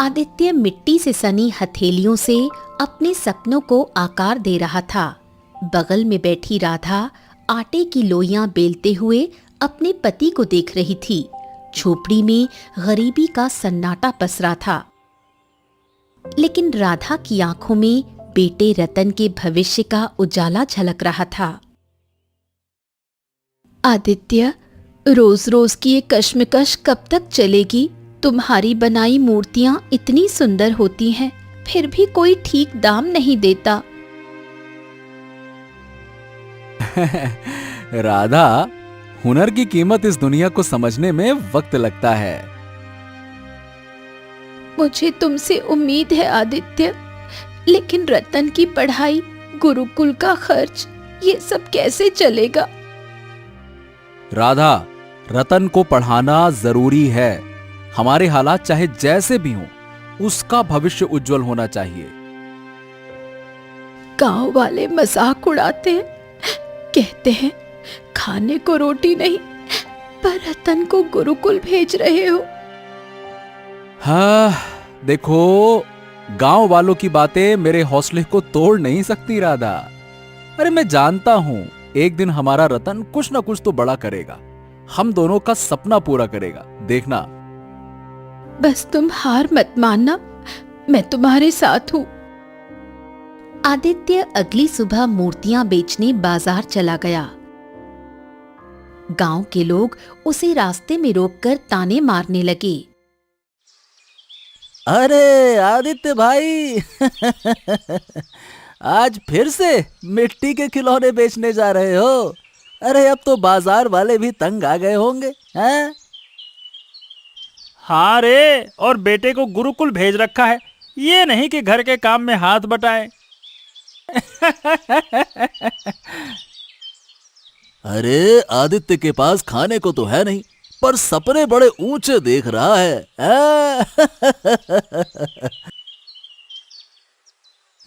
आदित्य मिट्टी से सनी हथेलियों से अपने सपनों को आकार दे रहा था। बगल में बैठी राधा आटे की लोइयां बेलते हुए अपने पति को देख रही थी। झोपड़ी में गरीबी का सन्नाटा पसरा था, लेकिन राधा की आंखों में बेटे रतन के भविष्य का उजाला झलक रहा था। आदित्य, रोज रोज की ये कश्मकश कब तक चलेगी? तुम्हारी बनाई मूर्तियां इतनी सुंदर होती हैं, फिर भी कोई ठीक दाम नहीं देता। राधा, हुनर की कीमत इस दुनिया को समझने में वक्त लगता है। मुझे तुमसे उम्मीद है आदित्य, लेकिन रतन की पढ़ाई, गुरुकुल का खर्च, ये सब कैसे चलेगा? राधा, रतन को पढ़ाना जरूरी है। हमारे हालात चाहे जैसे भी हों, उसका भविष्य उज्जवल होना चाहिए। गांव वाले मजाक उड़ाते हैं, कहते हैं खाने को रोटी नहीं, पर रतन को गुरुकुल भेज रहे हो। हाँ, देखो, गांव वालों की बातें मेरे हौसले को तोड़ नहीं सकती राधा। अरे मैं जानता हूं, एक दिन हमारा रतन कुछ ना कुछ तो बड़ा करेगा। हम दोनों का सपना पूरा करेगा, देखना। बस तुम हार मत मानना, मैं तुम्हारे साथ हूं। आदित्य अगली सुबह मूर्तियां बेचने बाजार चला गया। गांव के लोग उसे रास्ते में रोककर ताने मारने लगे। अरे आदित्य भाई, आज फिर से मिट्टी के खिलौने बेचने जा रहे हो? अरे अब तो बाजार वाले भी तंग आ गए होंगे, हैं? हाँ रे, और बेटे को गुरुकुल भेज रखा है, ये नहीं कि घर के काम में हाथ बटाए। अरे आदित्य के पास खाने को तो है नहीं, पर सपने बड़े ऊंचे देख रहा है।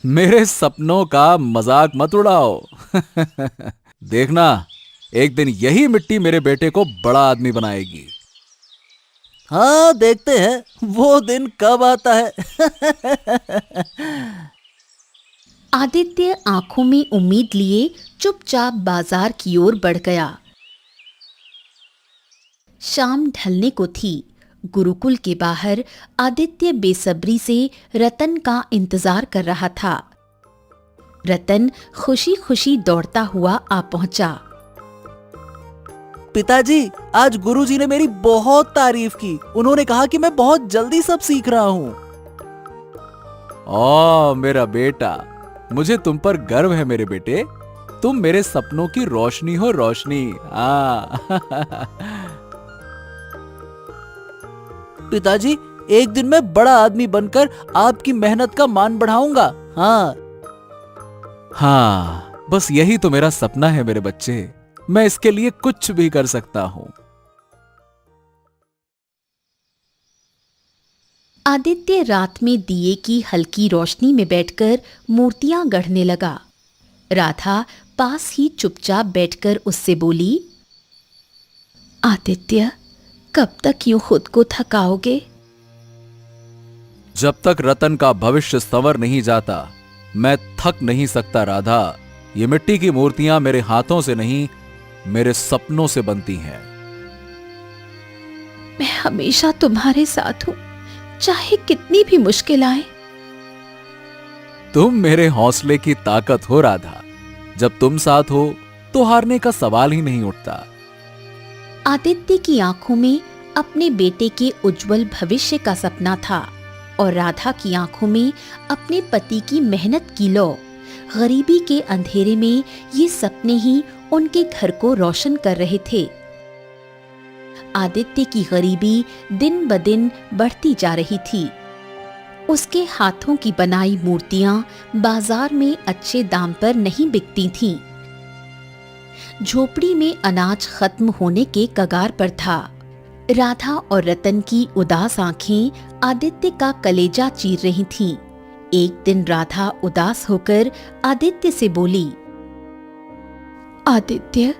मेरे सपनों का मजाक मत उड़ाओ। देखना, एक दिन यही मिट्टी मेरे बेटे को बड़ा आदमी बनाएगी। हाँ, देखते हैं वो दिन कब आता है। आदित्य आंखों में उम्मीद लिए चुपचाप बाजार की ओर बढ़ गया। शाम ढलने को थी। गुरुकुल के बाहर आदित्य बेसब्री से रतन का इंतजार कर रहा था। रतन खुशी खुशी दौड़ता हुआ आ पहुंचा। पिताजी, आज गुरुजी ने मेरी बहुत तारीफ की। उन्होंने कहा कि मैं बहुत जल्दी सब सीख रहा हूँ। ओ मेरा बेटा, मुझे तुम पर गर्व है मेरे बेटे। तुम मेरे सपनों की रोशनी हो, रोशनी। पिताजी, एक दिन मैं बड़ा आदमी बनकर आपकी मेहनत का मान बढ़ाऊंगा। हाँ, बस यही तो मेरा सपना है मेरे बच्चे। मैं इसके लिए कुछ भी कर सकता हूं। आदित्य रात में दिए की हल्की रोशनी में बैठकर मूर्तियां गढ़ने लगा। राधा पास ही चुपचाप बैठकर उससे बोली, आदित्य, कब तक यूं खुद को थकाओगे? जब तक रतन का भविष्य संवर नहीं जाता, मैं थक नहीं सकता राधा। ये मिट्टी की मूर्तियां मेरे हाथों से नहीं, मेरे सपनों से बनती हैं। मैं हमेशा तुम्हारे साथ हूं, चाहे कितनी भी मुश्किल आए। तुम मेरे हौसले की ताकत हो राधा। जब तुम साथ हो तो हारने का सवाल ही नहीं उठता। आदित्य की आंखों में अपने बेटे के उज्जवल भविष्य का सपना था और राधा की आंखों में अपने पति की मेहनत की लौ। गरीबी के अंधेरे में ये सपने ही उनके घर को रोशन कर रहे थे। आदित्य की गरीबी दिन ब दिन बढ़ती जा रही थी। उसके हाथों की बनाई मूर्तियां बाजार में अच्छे दाम पर नहीं बिकती थीं। झोपड़ी में अनाज खत्म होने के कगार पर था। राधा और रतन की उदास आंखें आदित्य का कलेजा चीर रही थीं। एक दिन राधा उदास होकर आदित्य से बोली, आदित्य,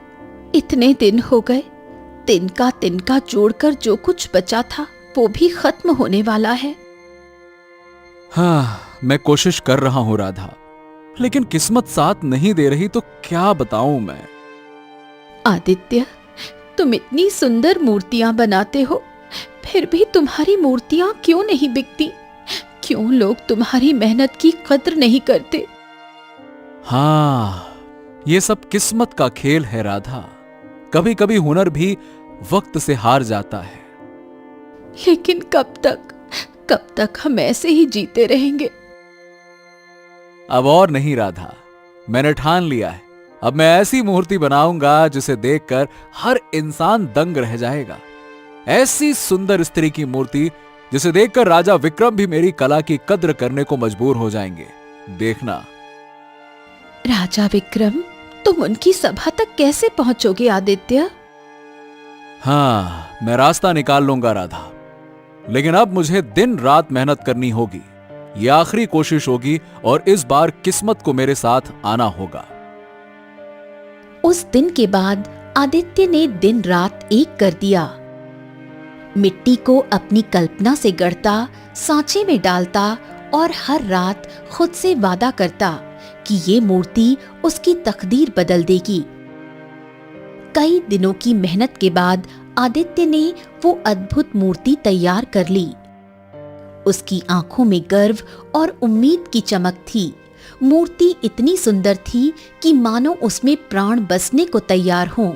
इतने दिन हो गए, तिनका तिनका जोड़कर जो कुछ बचा था वो भी खत्म होने वाला है। हाँ, मैं कोशिश कर रहा हूं राधा, लेकिन किस्मत साथ नहीं दे रही तो क्या बताऊं मैं। आदित्य, तुम इतनी सुंदर मूर्तियां बनाते हो, फिर भी तुम्हारी मूर्तियां क्यों नहीं बिकती? क्यों लोग तुम्हारी मेहनत की कद्र नहीं करते? हाँ, ये सब किस्मत का खेल है राधा। कभी कभी हुनर भी वक्त से हार जाता है। लेकिन कब तक हम ऐसे ही जीते रहेंगे? अब और नहीं राधा, मैंने ठान लिया है। अब मैं ऐसी मूर्ति बनाऊंगा जिसे देखकर हर इंसान दंग रह जाएगा। ऐसी सुंदर स्त्री की मूर्ति जिसे देखकर राजा विक्रम भी मेरी कला की कद्र करने को मजबूर हो जाएंगे। देखना। राजा विक्रम, तुम उनकी सभा तक कैसे पहुंचोगे आदित्य? हाँ, मैं रास्ता निकाल लूंगा राधा, लेकिन अब मुझे दिन रात मेहनत करनी होगी। ये आखिरी कोशिश होगी और इस बार किस्मत को मेरे साथ आना होगा। उस दिन के बाद आदित्य ने दिन रात एक कर दिया। मिट्टी को अपनी कल्पना से गढ़ता, सांचे में डालता और हर रात खुद से वादा करता कि ये मूर्ति उसकी तकदीर बदल देगी। कई दिनों की मेहनत के बाद आदित्य ने वो अद्भुत मूर्ति तैयार कर ली। उसकी आंखों में गर्व और उम्मीद की चमक थी। मूर्ति इतनी सुंदर थी कि मानो उसमें प्राण बसने को तैयार हों।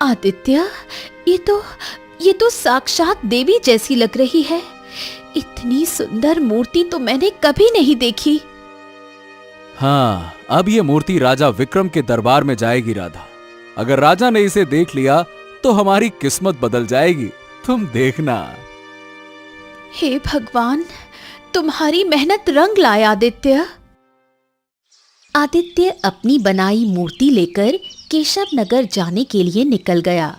आदित्य, ये तो साक्षात देवी जैसी लग रही है। इतनी सुंदर मूर्ति तो मैंने कभी नहीं देखी। हाँ, अब ये मूर्ति राजा विक्रम के दरबार में जाएगी राधा। अगर राजा ने इसे देख लिया तो हमारी किस्मत बदल जाएगी, तुम देखना। हे भगवान, तुम्हारी मेहनत रंग लाए आदित्य। आदित्य अपनी बनाई मूर्ति लेकर केशव नगर जाने के लिए निकल गया।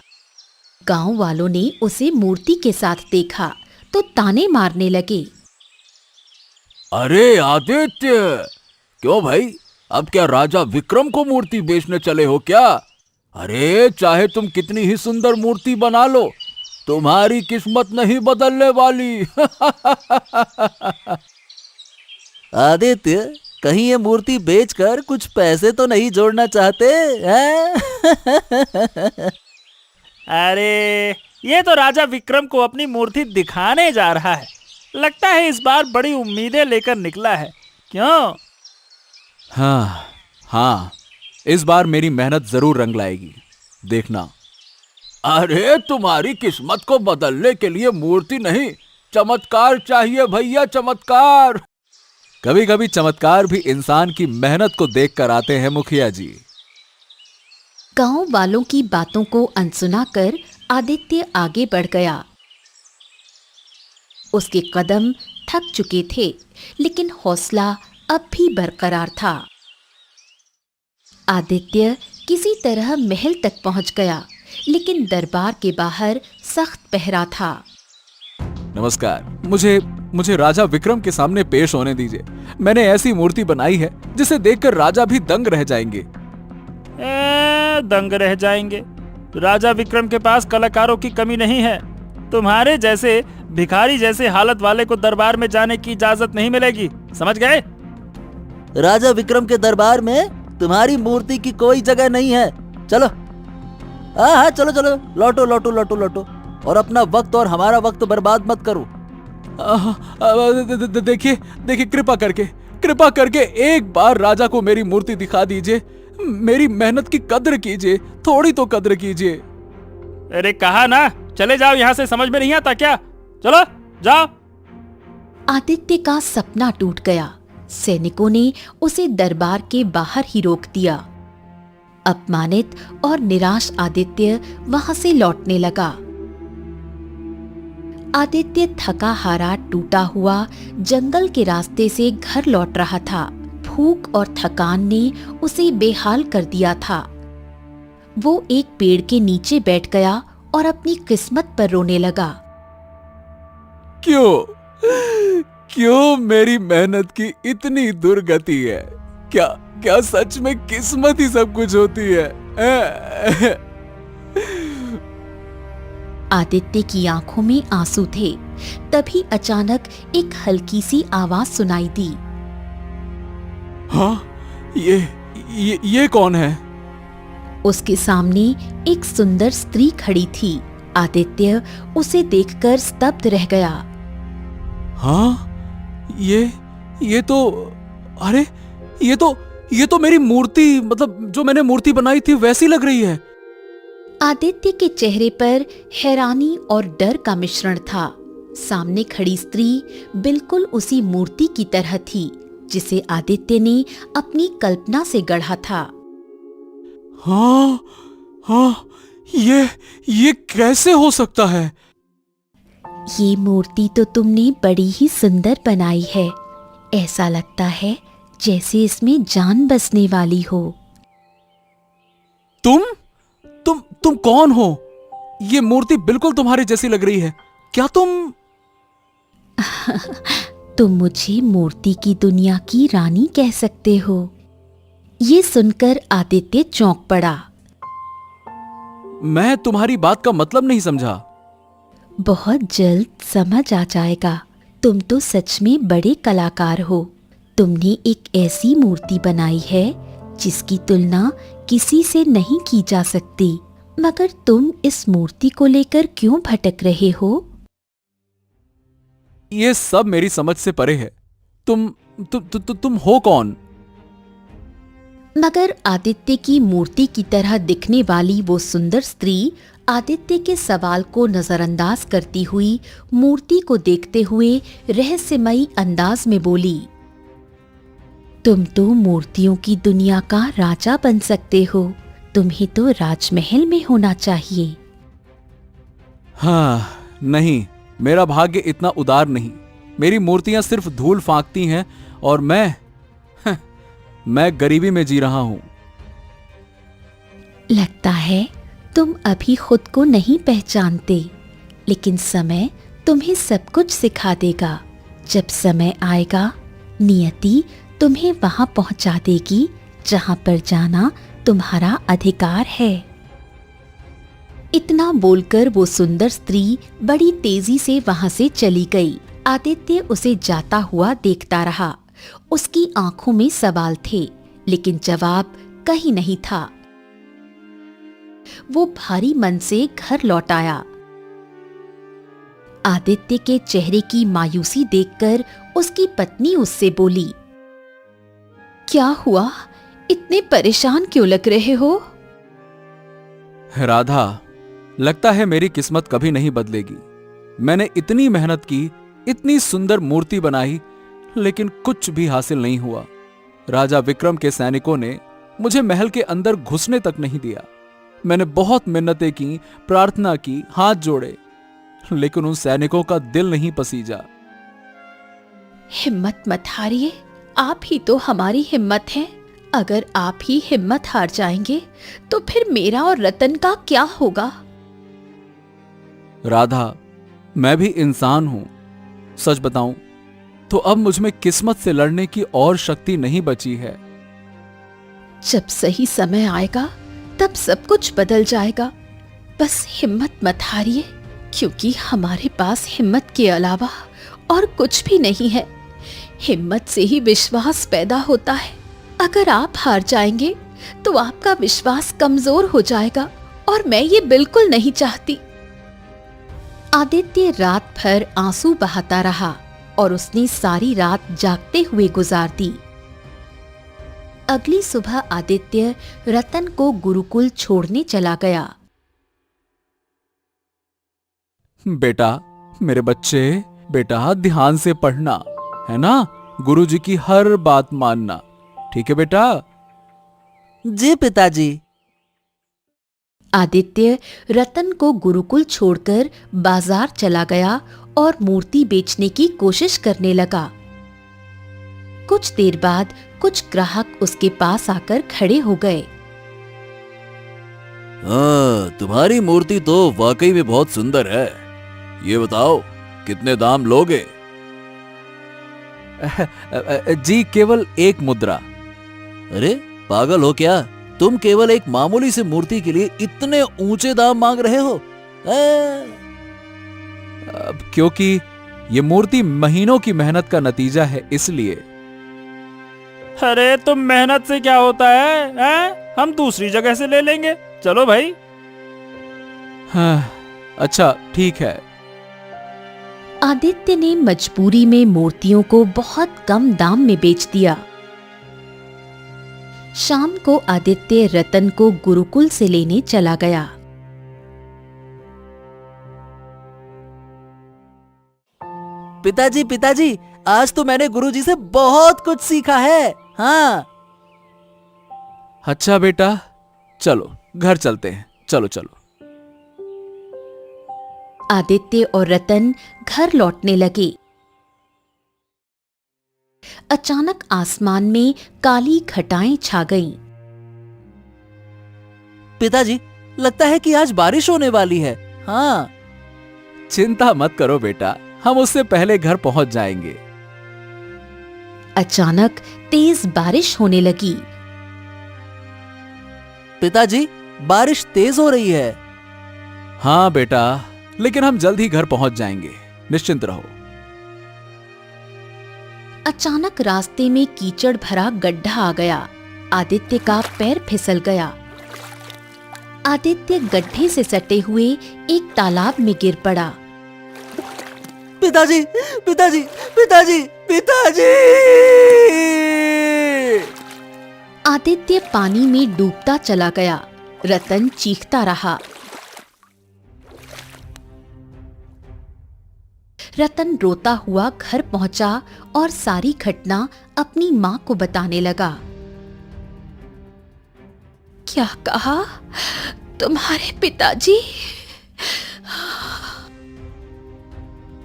गांव वालों ने उसे मूर्ति के साथ देखा तो ताने मारने लगे। अरे आदित्य, क्यों भाई, अब क्या राजा विक्रम को मूर्ति बेचने चले हो क्या? अरे चाहे तुम कितनी ही सुंदर मूर्ति बना लो, तुम्हारी किस्मत नहीं बदलने वाली। आदित्य, कहीं ये मूर्ति बेचकर कुछ पैसे तो नहीं जोड़ना चाहते हैं? अरे ये तो राजा विक्रम को अपनी मूर्ति दिखाने जा रहा है। लगता है इस बार बड़ी उम्मीदें लेकर निकला है। क्यों? हाँ, इस बार मेरी मेहनत जरूर रंग लाएगी, देखना। अरे तुम्हारी किस्मत को बदलने के लिए मूर्ति नहीं, चमत्कार चाहिए भैया, चमत्कार। कभी कभी चमत्कार भी इंसान की मेहनत को देखकर आते हैं मुखिया जी। गांव वालों की बातों को अनसुना कर आदित्य आगे बढ़ गया। उसके कदम थक चुके थे, लेकिन हौसला अब भी बरकरार था। आदित्य किसी तरह महल तक पहुंच गया, लेकिन दरबार के बाहर सख्त पहरा था। नमस्कार, मुझे राजा विक्रम के सामने पेश होने दीजिए। मैंने ऐसी मूर्ति बनाई है जिसे देखकर राजा भी दंग रह जाएंगे। दंग रह जाएंगे? राजा विक्रम के पास कलाकारों की कमी नहीं है। तुम्हारे जैसे भिखारी जैसे हालत वाले को दरबार में जाने की इजाजत नहीं मिलेगी, समझ गए? राजा विक्रम के दरबार में तुम्हारी मूर्ति की कोई जगह नहीं है। चलो, हाँ, चलो चलो, लौटो लौटो लौटो लौटो, और अपना वक्त और हमारा वक्त बर्बाद मत करो। देखिए, कृपा करके एक बार राजा को मेरी मूर्ति दिखा दीजिए। मेरी मेहनत की कद्र कीजिए, थोड़ी तो कद्र कीजिए। अरे कहा ना, चले जाओ यहाँ से, समझ में नहीं आता क्या? चलो जाओ। आदित्य का सपना टूट गया। सैनिकों ने उसे दरबार के बाहर ही रोक दिया। अपमानित और निराश आदित्य वहां से लौटने लगा। आदित्य थका हारा टूटा हुआ जंगल के रास्ते से घर लौट रहा था। भूख और थकान ने उसे बेहाल कर दिया था। वो एक पेड़ के नीचे बैठ गया और अपनी किस्मत पर रोने लगा। क्यों मेरी मेहनत की इतनी दुर्गति है? क्या सच में किस्मत ही सब कुछ होती है? आदित्य की आंखों में आंसू थे। तभी अचानक एक हल्की सी आवाज सुनाई दी। हाँ, ये कौन है? उसके सामने एक सुंदर स्त्री खड़ी थी। आदित्य उसे देखकर स्तब्ध रह गया। हाँ, ये तो, अरे ये तो मेरी मूर्ति, मतलब जो मैंने मूर्ति बनाई थी वैसी लग रही है। आदित्य के चेहरे पर हैरानी और डर का मिश्रण था। सामने खड़ी स्त्री बिल्कुल उसी मूर्ति की तरह थी जिसे आदित्य ने अपनी कल्पना से गढ़ा था। हाँ, ये कैसे हो सकता है? ये मूर्ति तो तुमने बड़ी ही सुंदर बनाई है। ऐसा लगता है जैसे इसमें जान बसने वाली हो। तुम कौन हो? ये मूर्ति बिल्कुल तुम्हारे जैसी लग रही है। क्या तुम? तुम मुझे मूर्ति की दुनिया की रानी कह सकते हो। ये सुनकर आदित्य चौंक पड़ा। मैं तुम्हारी बात का मतलब नहीं समझा। बहुत जल्द समझ आ जाएगा। तुम तो सच में बड़े कलाकार हो। तुमने एक ऐसी मूर्ति बनाई है जिसकी तुलना किसी से नहीं की जा सकती। मगर तुम इस मूर्ति को लेकर क्यों भटक रहे हो? ये सब मेरी समझ से परे है। तुम हो कौन? मगर आदित्य की मूर्ति की तरह दिखने वाली वो सुंदर स्त्री आदित्य के सवाल को नजरअंदाज करती हुई मूर्ति को देखते हुए रहस्यमयी अंदाज में बोली। तुम तो मूर्तियों की दुनिया का राजा बन सकते हो। तुम्हें तो राजमहल में होना चाहिए। हाँ, नहीं, मेरा भाग्य इतना उदार नहीं। मेरी मूर्तियां सिर्फ धूल फांकती हैं और मैं गरीबी में जी रहा हूं। लगता है तुम अभी खुद को नहीं पहचानते, लेकिन समय तुम्हें सब कुछ सिखा देगा। जब समय आएगा, नियति तुम्हें वहां पहुंचा देगी जहां पर जाना तुम्हारा अधिकार है। इतना बोलकर वो सुंदर स्त्री बड़ी तेजी से वहां से चली गई। आदित्य उसे जाता हुआ देखता रहा। उसकी आंखों में सवाल थे, लेकिन जवाब कहीं नहीं था। वो भारी मन से घर लौट आया। आदित्य के चेहरे की मायूसी देखकर उसकी पत्नी उससे बोली, क्या हुआ? इतने परेशान क्यों लग रहे हो? राधा, लगता है मेरी किस्मत कभी नहीं बदलेगी। मैंने इतनी मेहनत की, इतनी सुंदर मूर्ति बनाई, लेकिन कुछ भी हासिल नहीं हुआ। राजा विक्रम के सैनिकों ने मुझे महल के अंदर घुसने तक नहीं दिया। मैंने बहुत मिन्नतें की, प्रार्थना की, हाथ जोड़े, लेकिन उन सैनिकों का दिल नहीं पसीजा। हिम्मत मत हारिए, आप ही तो हमारी हिम्मत हैं। अगर आप ही हिम्मत हार जाएंगे तो फिर मेरा और रतन का क्या होगा? राधा, मैं भी इंसान हूं। सच बताऊं तो अब मुझमें किस्मत से लड़ने की और शक्ति नहीं बची है। जब सही समय आएगा तब सब कुछ बदल जाएगा। बस हिम्मत मत हारिए, क्योंकि हमारे पास हिम्मत के अलावा और कुछ भी नहीं है। हिम्मत से ही विश्वास पैदा होता है। अगर आप हार जाएंगे तो आपका विश्वास कमजोर हो जाएगा, और मैं ये बिल्कुल नहीं चाहती। आदित्य रात भर आंसू बहाता रहा और उसने सारी रात जागते हुए गुजार दी। अगली सुबह आदित्य रतन को गुरुकुल छोड़ने चला गया। बेटा, मेरे बच्चे, बेटा ध्यान से पढ़ना, है ना? गुरुजी की हर बात मानना, ठीक है बेटा? जी पिताजी। आदित्य रतन को गुरुकुल छोड़कर बाजार चला गया और मूर्ति बेचने की कोशिश करने लगा। कुछ देर बाद कुछ ग्राहक उसके पास आकर खड़े हो गए। हाँ, तुम्हारी मूर्ति तो वाकई में बहुत सुंदर है। ये बताओ, कितने दाम लोगे? जी, केवल 1 मुद्रा। अरे पागल हो क्या? तुम केवल एक मामूली सी मूर्ति के लिए इतने ऊंचे दाम मांग रहे हो? क्योंकि ये मूर्ति महीनों की मेहनत का नतीजा है, इसलिए। अरे तो मेहनत से क्या होता है, हैं? हम दूसरी जगह से ले लेंगे, चलो भाई। हाँ, अच्छा ठीक है। आदित्य ने मजबूरी में मूर्तियों को बहुत कम दाम में बेच दिया। शाम को आदित्य रतन को गुरुकुल से लेने चला गया। पिताजी पिताजी, आज तो मैंने गुरुजी से बहुत कुछ सीखा है। हाँ। अच्छा बेटा, चलो घर चलते हैं, चलो चलो। आदित्य और रतन घर लौटने लगे। अचानक आसमान में काली घटाएं छा गईं। पिताजी, लगता है कि आज बारिश होने वाली है। हाँ। चिंता मत करो बेटा, हम उससे पहले घर पहुंच जाएंगे। अचानक तेज बारिश होने लगी। पिताजी, बारिश तेज हो रही है। हाँ बेटा, लेकिन हम जल्द ही घर पहुंच जाएंगे, निश्चिंत रहो। अचानक रास्ते में कीचड़ भरा गड्ढा आ गया। आदित्य का पैर फिसल गया। आदित्य गड्ढे से सटे हुए एक तालाब में गिर पड़ा। पिताजी पिताजी पिताजी पिताजी! आदित्य पानी में डूबता चला गया। रतन चीखता रहा। रतन रोता हुआ घर पहुंचा और सारी घटना अपनी मां को बताने लगा। क्या कहा तुम्हारे पिताजी?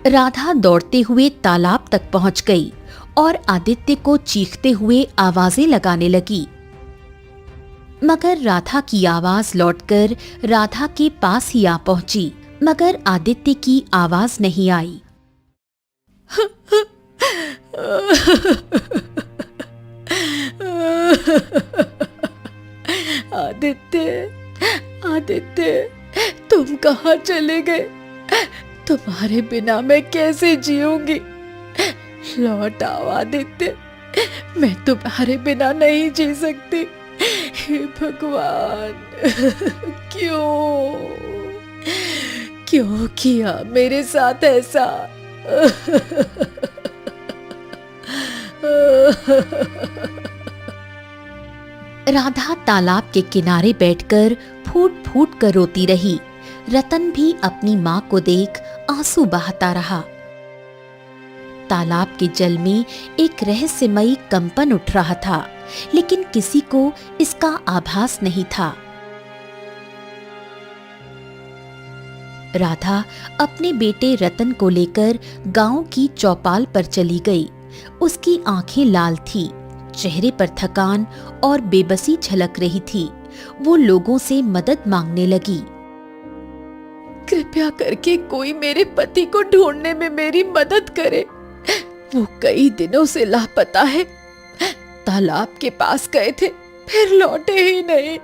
राधा दौड़ते हुए तालाब तक पहुंच गई और आदित्य को चीखते हुए आवाजें लगाने लगी। मगर राधा की आवाज लौटकर राधा के पास ही आ पहुंची, मगर आदित्य की आवाज नहीं आई। आदित्य, आदित्य, तुम कहाँ चले गए? तुम्हारे बिना मैं कैसे जीऊंगी? लौट आओ आदित्य, मैं तुम्हारे बिना नहीं जी सकती। हे भगवान, क्यों किया मेरे साथ ऐसा? राधा तालाब के किनारे बैठकर फूट फूट कर रोती रही। रतन भी अपनी मां को देख आंसू बहाता रहा। तालाब के जल में एक रहस्यमयी कंपन उठ रहा था, लेकिन किसी को इसका आभास नहीं था। राधा अपने बेटे रतन को लेकर गांव की चौपाल पर चली गई। उसकी आंखें लाल थी, चेहरे पर थकान और बेबसी झलक रही थी। वो लोगों से मदद मांगने लगी। कृपया करके कोई मेरे पति को ढूंढने में मेरी मदद करे। वो कई दिनों से लापता है। तालाब के पास गए थे, फिर लौटे ही नहीं।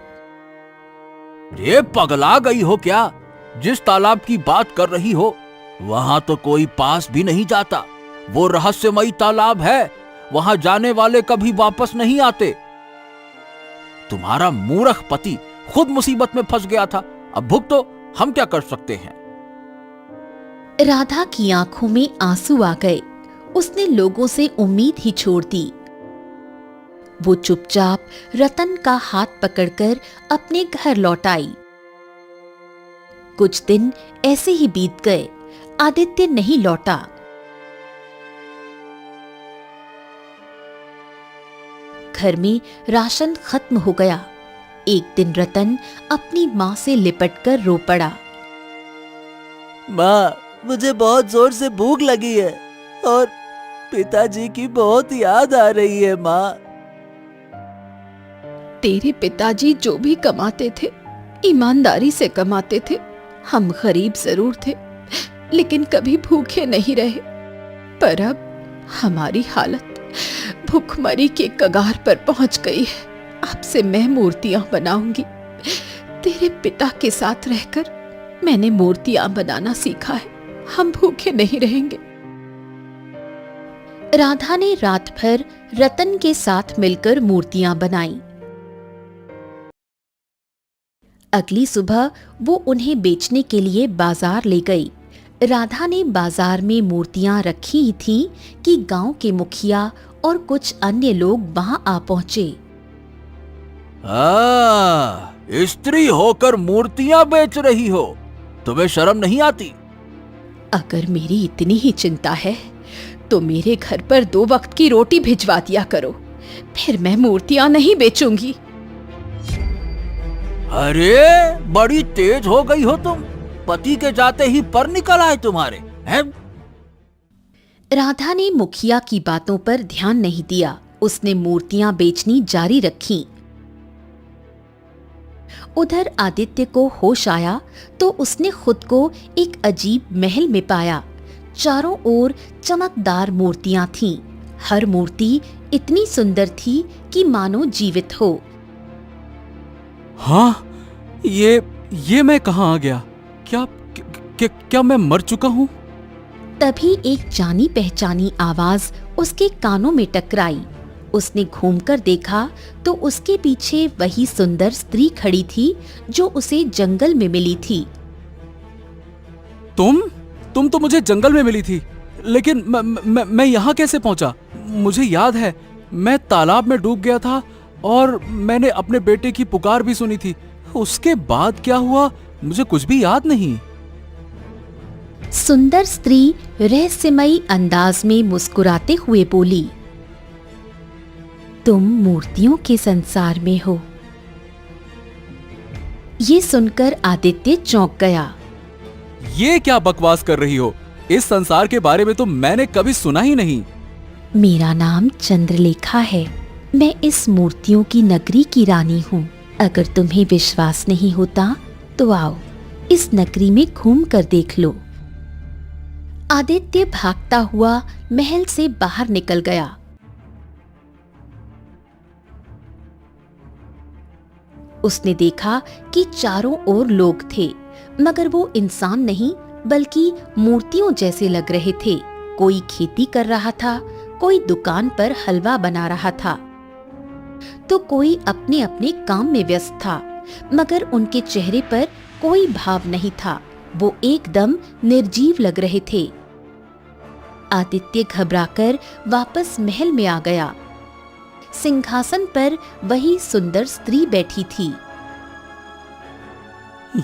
ये पगला गई हो क्या? जिस तालाब की बात कर रही हो, वहां तो कोई पास भी नहीं जाता। वो रहस्यमयी तालाब है, वहां जाने वाले कभी वापस नहीं आते। तुम्हारा मूर्ख पति खुद मुसीबत में फंस गया था, अब भुगतो, हम क्या कर सकते हैं? राधा की आंखों में आंसू आ गए। उसने लोगों से उम्मीद ही छोड़ दी। वो चुपचाप रतन का हाथ पकड़कर अपने घर लौट आई। कुछ दिन ऐसे ही बीत गए। आदित्य नहीं लौटा। घर में राशन खत्म हो गया। एक दिन रतन अपनी मां से लिपटकर रो पड़ा। माँ, मुझे बहुत जोर से भूख लगी है और पिताजी की बहुत याद आ रही है। माँ, तेरे पिताजी जो भी कमाते थे, ईमानदारी से कमाते थे। हम गरीब जरूर थे, लेकिन कभी भूखे नहीं रहे। पर अब हमारी हालत भूखमरी के कगार पर पहुंच गई है। अब से मैं मूर्तियां बनाऊंगी। तेरे पिता के साथ रहकर मैंने मूर्तियां बनाना सीखा है। हम भूखे नहीं रहेंगे। राधा ने रात भर रतन के साथ मिलकर मूर्तियां बनाई। अगली सुबह वो उन्हें बेचने के लिए बाजार ले गई। राधा ने बाजार में मूर्तियां रखी ही थीं कि गांव के मुखिया और कुछ अन्य लोग वहां आ पहुंचे। स्त्री होकर मूर्तियां बेच रही हो, तुम्हें शर्म नहीं आती? अगर मेरी इतनी ही चिंता है तो मेरे घर पर 2 वक्त की रोटी भिजवा दिया करो, फिर मैं मूर्तियां नहीं बेचूंगी। अरे बड़ी तेज हो गई हो तुम, पति के जाते ही पर निकल आए तुम्हारे हैं? राधा ने मुखिया की बातों पर ध्यान नहीं दिया। उसने मूर्तियां बेचनी जारी रखी। उधर आदित्य को होश आया तो उसने खुद को एक अजीब महल में पाया। चारों ओर चमकदार मूर्तियां थीं। हर मूर्ति इतनी सुंदर थी कि मानो जीवित हो। हाँ, ये मैं कहाँ आ गया? क्या मैं मर चुका हूँ? तभी एक जानी पहचानी आवाज उसके कानों में टकराई। उसने घूमकर देखा तो उसके पीछे वही सुंदर स्त्री खड़ी थी जो उसे जंगल में मिली थी। तुम तो मुझे जंगल में मिली थी, लेकिन मैं यहाँ कैसे पहुंचा? मुझे याद है, मैं तालाब में डूब गया था और मैंने अपने बेटे की पुकार भी सुनी थी। उसके बाद क्या हुआ मुझे कुछ भी याद नहीं। सुंदर स्त्री रहस्यमयी अंदाज में मुस्कुराते हुए बोली, तुम मूर्तियों के संसार में हो। ये सुनकर आदित्य चौंक गया। ये क्या बकवास कर रही हो? इस संसार के बारे में तो मैंने कभी सुना ही नहीं। मेरा नाम चंद्रलेखा है। मैं इस मूर्तियों की नगरी की रानी हूँ। अगर तुम्हें विश्वास नहीं होता तो आओ इस नगरी में घूम कर देख लो। आदित्य भागता हुआ महल से बाहर निकल गया। उसने देखा कि चारों ओर लोग थे, मगर वो इंसान नहीं बल्कि मूर्तियों जैसे लग रहे थे। कोई खेती कर रहा था, कोई दुकान पर हलवा बना रहा था, तो कोई अपने अपने काम में व्यस्त था, मगर उनके चेहरे पर कोई भाव नहीं था। वो एकदम निर्जीव लग रहे थे। आदित्य घबराकर वापस महल में आ गया। सिंहासन पर वही सुंदर स्त्री बैठी थी।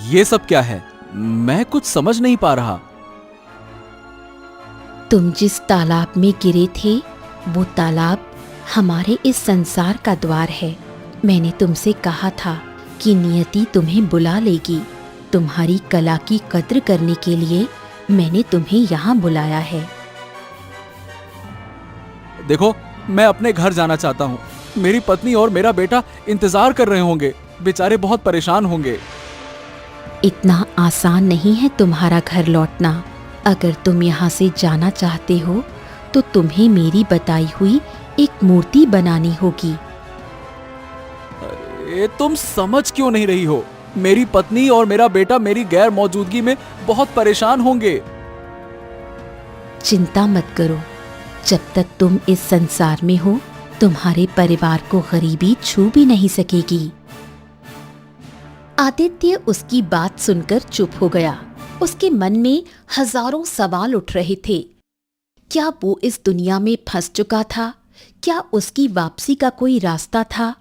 ये सब क्या है? मैं कुछ समझ नहीं पा रहा। तुम जिस तालाब में गिरे थे वो तालाब हमारे इस संसार का द्वार है। मैंने तुमसे कहा था कि नियति तुम्हें बुला लेगी। तुम्हारी कला की कद्र करने के लिए मैंने तुम्हें यहाँ बुलाया है। देखो, मैं अपने घर जाना चाहता हूँ। मेरी पत्नी और मेरा बेटा इंतजार कर रहे होंगे। बेचारे बहुत परेशान होंगे। इतना आसान नहीं है तुम्हारा घर लौटना। अगर तुम यहाँ से जाना चाहते हो तो तुम्हें मेरी बताई हुई एक मूर्ति बनानी होगी। अरे तुम समझ क्यों नहीं रही हो? मेरी पत्नी और मेरा बेटा मेरी गैर मौजूदगी में बहुत परेशान होंगे। चिंता मत करो। जब तक तुम इस संसार में हो तुम्हारे परिवार को गरीबी छू भी नहीं सकेगी। आदित्य उसकी बात सुनकर चुप हो गया। उसके मन में हजारों सवाल उठ रहे थे। क्या वो इस दुनिया में फंस चुका था? क्या उसकी वापसी का कोई रास्ता था?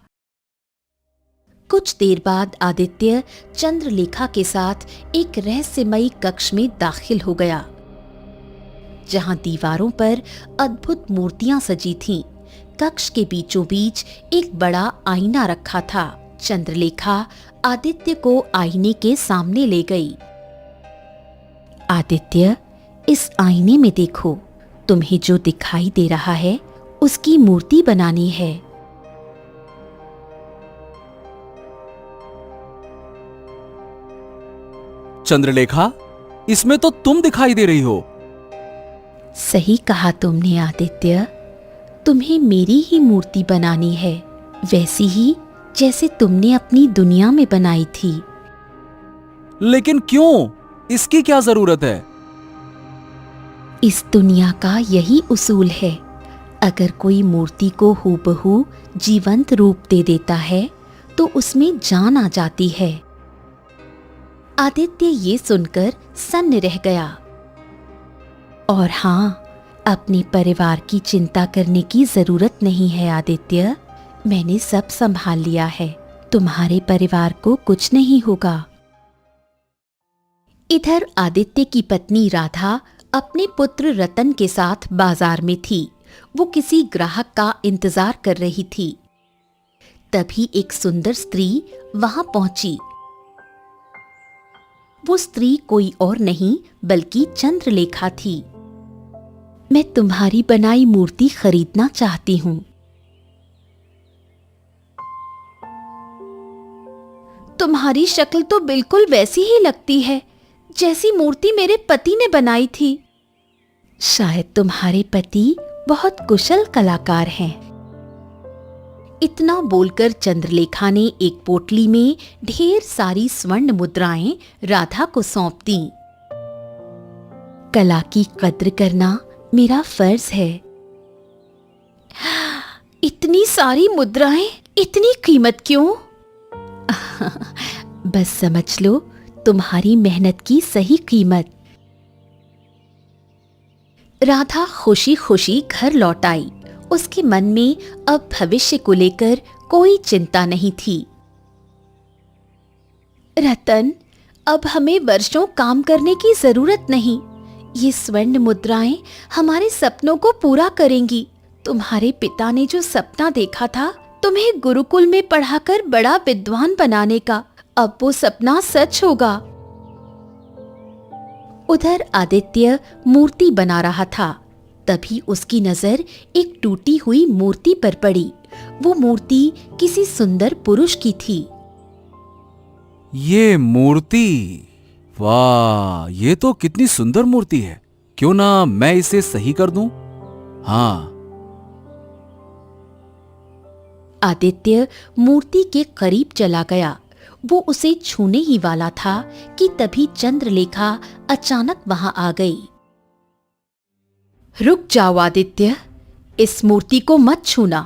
कुछ देर बाद आदित्य चंद्रलेखा के साथ एक रहस्यमयी कक्ष में दाखिल हो गया, जहां दीवारों पर अद्भुत मूर्तियां सजी थीं। कक्ष के बीचों बीच एक बड़ा आईना रखा था। चंद्रलेखा आदित्य को आईने के सामने ले गई। आदित्य, इस आईने में देखो। तुम्हें जो दिखाई दे रहा है उसकी मूर्ति बनानी है। चंद्रलेखा, इसमें तो तुम दिखाई दे रही हो। सही कहा तुमने आदित्य। तुम्हें मेरी ही मूर्ति बनानी है, वैसी ही जैसे तुमने अपनी दुनिया में बनाई थी। लेकिन क्यों? इसकी क्या जरूरत है? इस दुनिया का यही उसूल है। अगर कोई मूर्ति को हूबहू जीवंत रूप दे देता है तो उसमें जान आ जाती है। आदित्य ये सुनकर सन्न रह गया। और हाँ, अपने परिवार की चिंता करने की जरूरत नहीं है आदित्य। मैंने सब संभाल लिया है। तुम्हारे परिवार को कुछ नहीं होगा। इधर आदित्य की पत्नी राधा अपने पुत्र रतन के साथ बाजार में थी। वो किसी ग्राहक का इंतजार कर रही थी। तभी एक सुंदर स्त्री वहां पहुंची। वो स्त्री कोई और नहीं बल्कि चंद्रलेखा थी। मैं तुम्हारी बनाई मूर्ति खरीदना चाहती हूं। तुम्हारी शक्ल तो बिल्कुल वैसी ही लगती है जैसी मूर्ति मेरे पति ने बनाई थी। शायद तुम्हारे पति बहुत कुशल कलाकार हैं। इतना बोलकर चंद्रलेखा ने एक पोटली में ढेर सारी स्वर्ण मुद्राएं राधा को सौंप दी। कला की कद्र करना मेरा फर्ज है। इतनी सारी मुद्राएं, इतनी कीमत क्यों? बस समझ लो तुम्हारी मेहनत की सही कीमत। राधा खुशी खुशी घर लौट आई। उसके मन में अब भविष्य को लेकर कोई चिंता नहीं थी। रतन, अब हमें वर्षों काम करने की जरूरत नहीं। ये स्वर्ण मुद्राएं हमारे सपनों को पूरा करेंगी। तुम्हारे पिता ने जो सपना देखा था तुम्हें गुरुकुल में पढ़ाकर बड़ा विद्वान बनाने का, अब वो सपना सच होगा। उधर आदित्य मूर्ति बना रहा था। तभी उसकी नजर एक टूटी हुई मूर्ति पर पड़ी। वो मूर्ति किसी सुंदर पुरुष की थी। ये मूर्ति, वाह, ये तो कितनी सुंदर मूर्ति है। क्यों ना मैं इसे सही कर दूं? हाँ। आदित्य मूर्ति के करीब चला गया। वो उसे छूने ही वाला था कि तभी चंद्रलेखा अचानक वहां आ गई। रुक जाओ आदित्य, इस मूर्ति को मत छूना।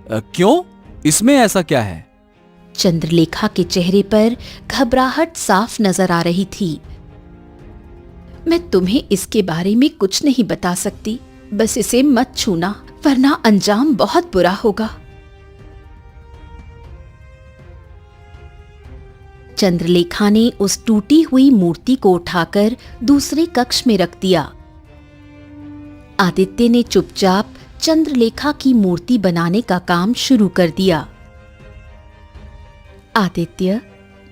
क्यों? इसमें ऐसा क्या है? चंद्रलेखा के चेहरे पर घबराहट साफ नजर आ रही थी। मैं तुम्हें इसके बारे में कुछ नहीं बता सकती। बस इसे मत छूना वरना अंजाम बहुत बुरा होगा। चंद्रलेखा ने उस टूटी हुई मूर्ति को उठाकर दूसरे कक्ष में रख दिया। आदित्य ने चुपचाप चंद्रलेखा की मूर्ति बनाने का काम शुरू कर दिया। आदित्य,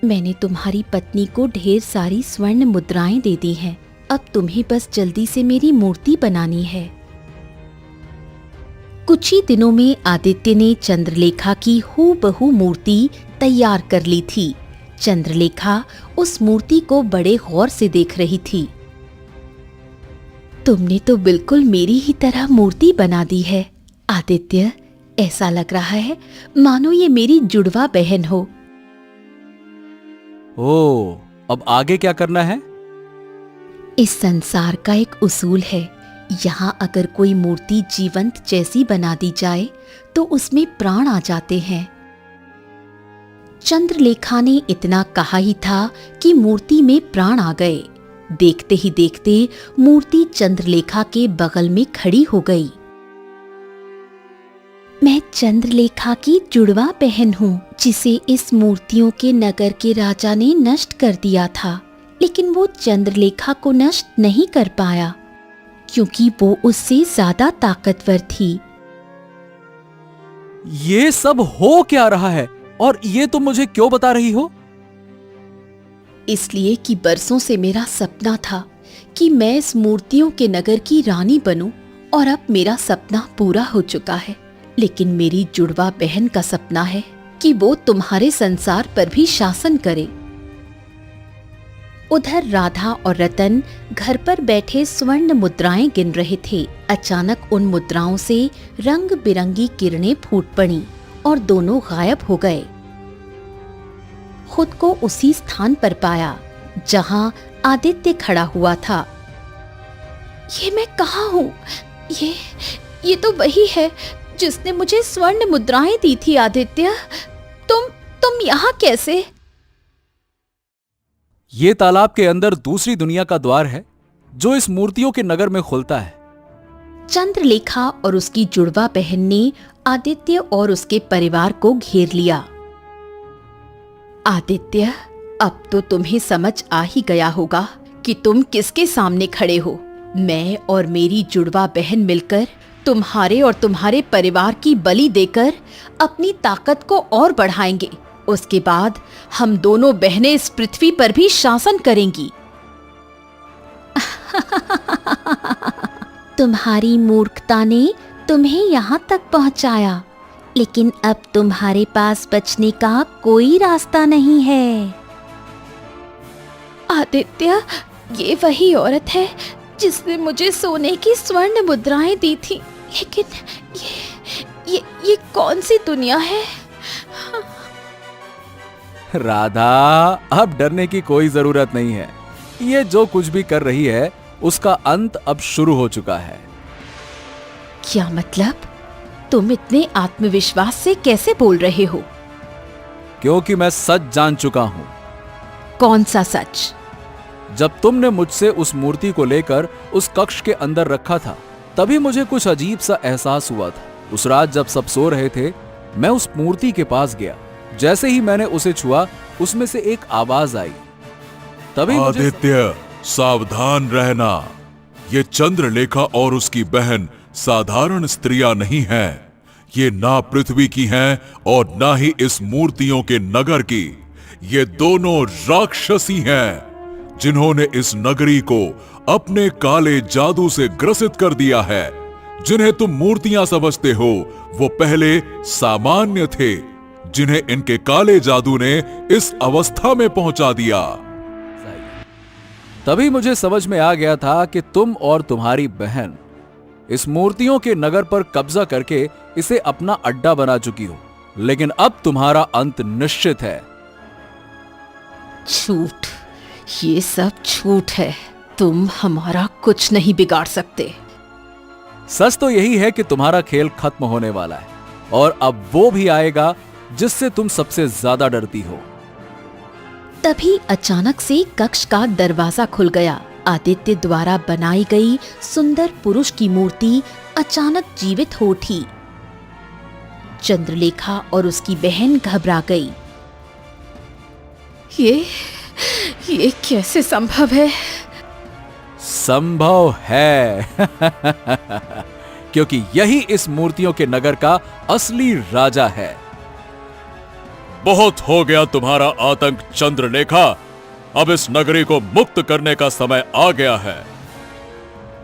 मैंने तुम्हारी पत्नी को ढेर सारी स्वर्ण मुद्राएं दे दी हैं। अब तुम्हें बस जल्दी से मेरी मूर्ति बनानी है। कुछ ही दिनों में आदित्य ने चंद्रलेखा की हूबहू मूर्ति तैयार कर ली थी। चंद्रलेखा उस मूर्ति को बड़े गौर से देख रही थी। तुमने तो बिल्कुल मेरी ही तरह मूर्ति बना दी है आदित्य। ऐसा लग रहा है मानो ये मेरी जुड़वा बहन हो। ओह, अब आगे क्या करना है? इस संसार का एक उसूल है, यहाँ अगर कोई मूर्ति जीवंत जैसी बना दी जाए तो उसमें प्राण आ जाते हैं। चंद्रलेखा ने इतना कहा ही था कि मूर्ति में प्राण आ गए। देखते ही देखते मूर्ति चंद्रलेखा के बगल में खड़ी हो गई। मैं चंद्रलेखा की जुड़वा बहन हूँ, जिसे इस मूर्तियों के नगर के राजा ने नष्ट कर दिया था, लेकिन वो चंद्रलेखा को नष्ट नहीं कर पाया क्योंकि वो उससे ज्यादा ताकतवर थी। ये सब हो क्या रहा है और ये तुम मुझे क्यों बता रही हो? इसलिए कि बरसों से मेरा सपना था कि मैं इस मूर्तियों के नगर की रानी बनूं, और अब मेरा सपना पूरा हो चुका है। लेकिन मेरी जुड़वा बहन का सपना है कि वो तुम्हारे संसार पर भी शासन करे। उधर राधा और रतन घर पर बैठे स्वर्ण मुद्राएं गिन रहे थे। अचानक उन मुद्राओं से रंग बिरंगी किरणें फूट पड़ी और दोनों गायब हो गए। खुद को उसी स्थान पर पाया जहां आदित्य खड़ा हुआ था। ये मैं कहाँ हूँ? ये तो वही है जिसने मुझे स्वर्ण मुद्राएं दी थी। आदित्य, तुम यहाँ कैसे? ये तालाब के अंदर दूसरी दुनिया का द्वार है जो इस मूर्तियों के नगर में खुलता है। चंद्रलेखा और उसकी जुड़वा बहन ने आदित्य और उसके परिवार को घेर लिया। आदित्य, अब तो तुम्हें समझ आ ही गया होगा कि तुम किसके सामने खड़े हो। मैं और मेरी जुड़वा बहन मिलकर तुम्हारे और तुम्हारे परिवार की बलि देकर अपनी ताकत को और बढ़ाएंगे। उसके बाद हम दोनों बहनें इस पृथ्वी पर भी शासन करेंगी। तुम्हारी मूर्खता ने तुम्हें यहाँ तक पहुँचाया, लेकिन अब तुम्हारे पास बचने का कोई रास्ता नहीं है। आदित्य, ये वही औरत है जिसने मुझे सोने की स्वर्ण मुद्राएं दी थी, लेकिन ये कौन सी दुनिया है? राधा, अब डरने की कोई जरूरत नहीं है। ये जो कुछ भी कर रही है उसका अंत अब शुरू हो चुका है। क्या मतलब? तुम इतने आत्मविश्वास से कैसे बोल रहे हो? क्योंकि मैं सच जान चुका हूं। कौन सा सच? जब तुमने मुझसे उस मूर्ति को लेकर उस कक्ष के अंदर रखा था, तभी मुझे कुछ अजीब सा एहसास हुआ था। उस रात जब सब सो रहे थे, मैं उस मूर्ति के पास गया। जैसे ही मैंने उसे छुआ, उसमें से एक आवाज आई। तभी आदित्य, सावधान रहना। ये चंद्रलेखा और उसकी बहन साधारण स्त्रियां नहीं हैं। ये ना पृथ्वी की हैं और ना ही इस मूर्तियों के नगर की। ये दोनों राक्षसी हैं जिन्होंने इस नगरी को अपने काले जादू से ग्रसित कर दिया है। जिन्हें तुम मूर्तियां समझते हो, वो पहले सामान्य थे, जिन्हें इनके काले जादू ने इस अवस्था में पहुंचा दिया। तभी मुझे समझ में आ गया था कि तुम और तुम्हारी बहन इस मूर्तियों के नगर पर कब्जा करके इसे अपना अड्डा बना चुकी हो। लेकिन अब तुम्हारा अंत निश्चित है। झूठ, ये सब झूठ है। तुम हमारा कुछ नहीं बिगाड़ सकते। सच तो यही है कि तुम्हारा खेल खत्म होने वाला है, और अब वो भी आएगा जिससे तुम सबसे ज्यादा डरती हो। तभी अचानक से कक्ष का दरवाजा खुल गया। आदित्य द्वारा बनाई गई सुंदर पुरुष की मूर्ति अचानक जीवित हो उठी। चंद्रलेखा और उसकी बहन घबरा गई। ये कैसे संभव है? संभव है क्योंकि यही इस मूर्तियों के नगर का असली राजा है। बहुत हो गया तुम्हारा आतंक चंद्रलेखा। अब इस नगरी को मुक्त करने का समय आ गया है।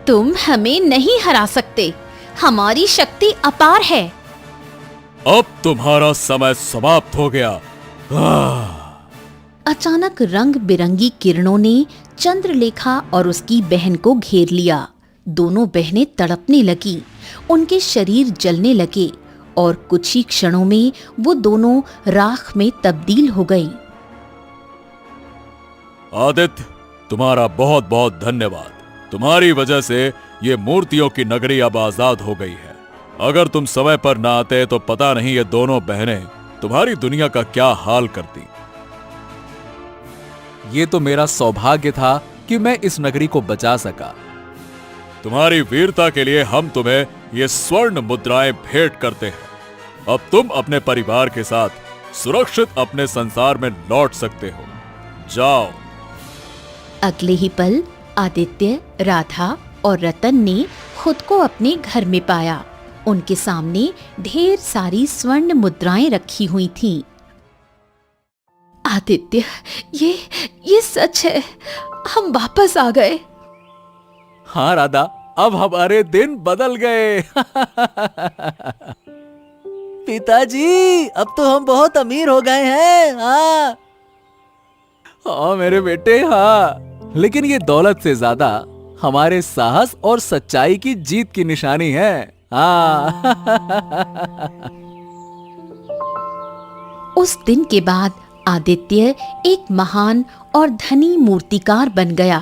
तुम हमें नहीं हरा सकते। हमारी शक्ति अपार है। अब तुम्हारा समय समाप्त हो गया। अचानक रंग बिरंगी किरणों ने चंद्रलेखा और उसकी बहन को घेर लिया। दोनों बहनें तड़पने लगी, उनके शरीर जलने लगे और कुछ ही क्षणों में वो दोनों राख में तब्दील हो गई। आदित्य, तुम्हारा बहुत बहुत धन्यवाद। तुम्हारी वजह से ये मूर्तियों की नगरी अब आजाद हो गई है। अगर तुम समय पर ना आते तो पता नहीं ये दोनों बहनें तुम्हारी दुनिया का क्या हाल करती। ये तो मेरा सौभाग्य था कि मैं इस नगरी को बचा सका। तुम्हारी वीरता के लिए हम तुम्हें ये स्वर्ण मुद्राएं भेंट करते हैं। अब तुम अपने परिवार के साथ सुरक्षित अपने संसार में लौट सकते हो। जाओ। अगले ही पल आदित्य, राधा और रतन ने खुद को अपने घर में पाया। उनके सामने ढेर सारी स्वर्ण मुद्राएं रखी हुई थीं। आदित्य, ये सच है। हम वापस आ गए। हाँ राधा, अब हमारे दिन बदल गए। पिताजी, अब तो हम बहुत अमीर हो गए हैं। हाँ हाँ मेरे बेटे, हाँ। लेकिन ये दौलत से ज्यादा हमारे साहस और सच्चाई की जीत की निशानी है। हाँ। उस दिन के बाद आदित्य एक महान और धनी मूर्तिकार बन गया।